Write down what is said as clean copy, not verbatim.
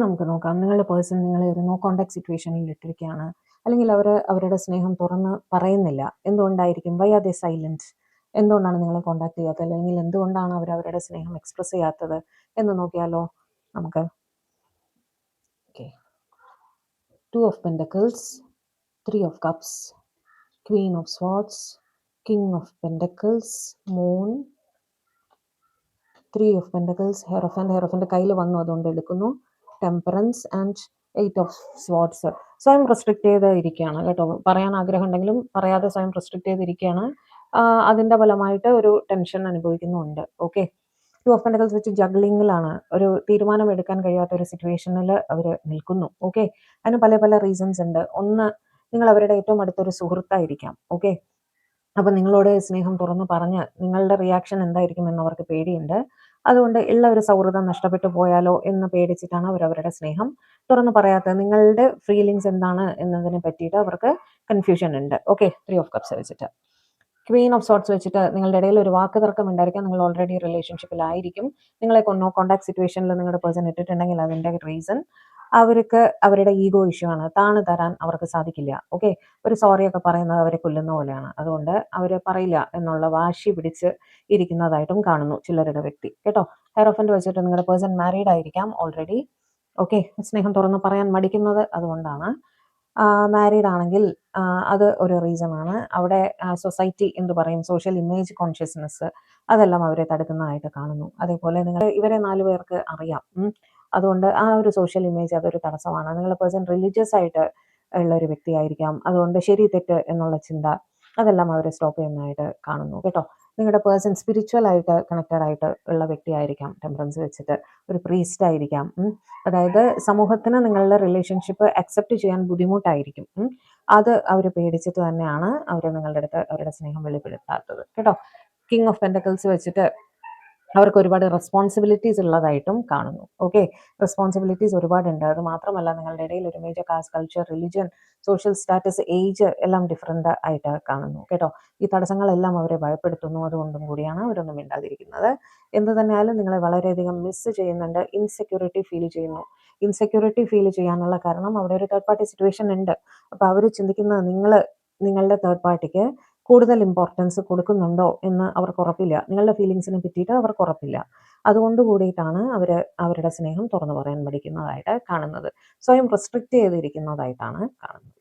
നമുക്ക് നോക്കാം. നിങ്ങളുടെ പേഴ്സൺ നിങ്ങളെ ഒരു നോ കോൺടാക്ട് സിറ്റുവേഷനിൽ ഇട്ടിരിക്കുകയാണ്. അല്ലെങ്കിൽ അവരുടെ സ്നേഹം തുറന്ന് പറയുന്നില്ല. എന്തുകൊണ്ടായിരിക്കും? Why are they silent? എന്തുകൊണ്ടാണ് നിങ്ങളെ കോൺടാക്ട് ചെയ്യാത്തത്? അല്ലെങ്കിൽ എന്തുകൊണ്ടാണ് അവരുടെ സ്നേഹം എക്സ്പ്രസ് ചെയ്യാത്തത് എന്ന് നോക്കിയാലോ നമുക്ക്. Okay, 2 of pentacles, 3 of cups, queen of swords, king of pentacles, moon, 3 of pentacles, hierophant കയ്യിൽ വന്നു, അതുകൊണ്ട് എടുക്കുന്നു, ടെമ്പറൻസ് ആൻഡ് 8 ഓഫ് സ്വാർഡ്സ്. സ്വയം റെസ്ട്രിക്റ്റ് ചെയ്ത് ഇരിക്കുകയാണ് കേട്ടോ. പറയാൻ ആഗ്രഹം ഉണ്ടെങ്കിലും പറയാതെ സ്വയം റെസ്ട്രിക്റ്റ് ചെയ്തിരിക്കുകയാണ്. അതിൻ്റെ ഫലമായിട്ട് ഒരു ടെൻഷൻ അനുഭവിക്കുന്നുണ്ട്. ഓക്കെ, 2 ഓഫ് പെൻഡക്കിൾസ് വെച്ച് ജഗ്ലിങ്ങിലാണ്. ഒരു തീരുമാനം എടുക്കാൻ കഴിയാത്ത ഒരു സിറ്റുവേഷനിൽ അവർ നിൽക്കുന്നു. ഓക്കെ, അതിന് പല പല റീസൺസ് ഉണ്ട്. ഒന്ന്, നിങ്ങൾ അവരുടെ ഏറ്റവും അടുത്തൊരു സുഹൃത്തായിരിക്കാം. ഓക്കെ, അപ്പം നിങ്ങളോട് സ്നേഹം തുറന്ന് പറഞ്ഞ് നിങ്ങളുടെ റിയാക്ഷൻ എന്തായിരിക്കും എന്ന് അവർക്ക് പേടിയുണ്ട്. അതുകൊണ്ട് ഉള്ള ഒരു സൗഹൃദം നഷ്ടപ്പെട്ടു പോയാലോ എന്ന് പേടിച്ചിട്ടാണ് അവരുടെ സ്നേഹം തുറന്ന് പറയാത്തത്. നിങ്ങളുടെ ഫീലിങ്സ് എന്താണ് എന്നതിനെ പറ്റിയിട്ട് അവർക്ക് കൺഫ്യൂഷൻ ഉണ്ട്. ഓക്കെ, 3 ഓഫ് കപ്സ് വെച്ചിട്ട്. ക്വീൻ ഓഫ് സോർട്സ് വെച്ചിട്ട് നിങ്ങളുടെ ഇടയിൽ ഒരു വാക്ക് തർക്കം ഉണ്ടായിരിക്കാം. നിങ്ങൾ ഓൾറെഡി റിലേഷൻഷിപ്പിലായിരിക്കും. നിങ്ങളെ നോ കോൺടാക്ട് സിറ്റുവേഷനിൽ നിങ്ങളുടെ പേഴ്സൺ ഇട്ടിട്ടുണ്ടെങ്കിൽ അതിൻ്റെ റീസൺ അവർക്ക് അവരുടെ ഈഗോ ഇഷ്യൂ ആണ്. താണു തരാൻ അവർക്ക് സാധിക്കില്ല. ഓക്കെ, ഒരു സോറിയൊക്കെ പറയുന്നത് അവരെ കൊല്ലുന്ന പോലെയാണ്. അതുകൊണ്ട് അവർ പറയില്ല എന്നുള്ള വാശി പിടിച്ച് ഇരിക്കുന്നതായിട്ടും കാണുന്നു ചിലരുടെ വ്യക്തി കേട്ടോ. ഹെയറോഫന്റ് വെച്ചിട്ട് നിങ്ങളുടെ പേഴ്സൺ മാരീഡ് ആയിരിക്കാം ഓൾറെഡി. ഓക്കെ, സ്നേഹം തുറന്ന് പറയാൻ മടിക്കുന്നത് അതുകൊണ്ടാണ്. മാരീഡ് ആണെങ്കിൽ അത് ഒരു റീസൺ ആണ്. അവിടെ സൊസൈറ്റി എന്ത് പറയും, സോഷ്യൽ ഇമേജ് കോൺഷ്യസ്നെസ്, അതെല്ലാം അവരെ തടുക്കുന്നതായിട്ട് കാണുന്നു. അതേപോലെ ഇവരെ 4 പേർക്ക് അറിയാം. അതുകൊണ്ട് ആ ഒരു സോഷ്യൽ ഇമേജ് അതൊരു തടസ്സമാണ്. നിങ്ങളുടെ പേഴ്സൺ റിലീജിയസ് ആയിട്ട് ഉള്ള ഒരു വ്യക്തിയായിരിക്കാം. അതുകൊണ്ട് ശരി തെറ്റ് എന്നുള്ള ചിന്ത അതെല്ലാം അവരെ സ്റ്റോപ്പ് ചെയ്യുന്നതായിട്ട് കാണുന്നു കേട്ടോ. നിങ്ങളുടെ പേഴ്സൺ സ്പിരിച്വൽ ആയിട്ട് കണക്റ്റഡ് ആയിട്ട് ഉള്ള വ്യക്തിയായിരിക്കാം. ടെമ്പറൻസ് വെച്ചിട്ട് ഒരു പ്രീസ്റ്റ് ആയിരിക്കാം. അതായത് സമൂഹത്തിന് നിങ്ങളുടെ റിലേഷൻഷിപ്പ് അക്സെപ്റ്റ് ചെയ്യാൻ ബുദ്ധിമുട്ടായിരിക്കും. അത് അവർ പേടിച്ചിട്ട് തന്നെയാണ് അവർ നിങ്ങളുടെ അടുത്ത് അവരുടെ സ്നേഹം വെളിപ്പെടുത്താത്തത് കേട്ടോ. കിങ് ഓഫ് പെൻഡക്കിൾസ് വെച്ചിട്ട് അവർക്ക് ഒരുപാട് റെസ്പോൺസിബിലിറ്റീസ് ഉള്ളതായിട്ടും കാണുന്നു. ഓക്കെ, റെസ്പോൺസിബിലിറ്റീസ് ഒരുപാടുണ്ട്. അത് മാത്രമല്ല നിങ്ങളുടെ ഇടയിൽ ഒരു major caste, culture, religion, social status, age എല്ലാം ഡിഫറെൻ്റ് ആയിട്ട് കാണുന്നു കേട്ടോ. ഈ തടസ്സങ്ങളെല്ലാം അവരെ ഭയപ്പെടുത്തുന്നു. അതുകൊണ്ടും കൂടിയാണ് അവരൊന്നും മിണ്ടാതിരിക്കുന്നത്. എന്ത് തന്നെയായാലും നിങ്ങളെ വളരെയധികം മിസ് ചെയ്യുന്നുണ്ട്. ഇൻസെക്യൂരിറ്റി ഫീൽ ചെയ്യുന്നു. ഇൻസെക്യൂരിറ്റി ഫീൽ ചെയ്യാനുള്ള കാരണം അവിടെ ഒരു തേർഡ് പാർട്ടി സിറ്റുവേഷൻ ഉണ്ട്. അപ്പോൾ അവർ ചിന്തിക്കുന്നത് നിങ്ങളുടെ തേർഡ് പാർട്ടിക്ക് കൂടുതൽ ഇമ്പോർട്ടൻസ് കൊടുക്കുന്നുണ്ടോ എന്ന് അവർക്ക് ഉറപ്പില്ല. നിങ്ങളുടെ ഫീലിങ്സിനെ പറ്റിയിട്ട് അവർക്ക് ഉറപ്പില്ല. അതുകൊണ്ട് കൂടിയിട്ടാണ് അവർ അവരുടെ സ്നേഹം തുറന്നു പറയാൻ മടിക്കുന്നതായിട്ട് കാണുന്നത്. സ്വയം റെസ്ട്രിക്റ്റ് ചെയ്തിരിക്കുന്നതായിട്ടാണ് കാണുന്നത്.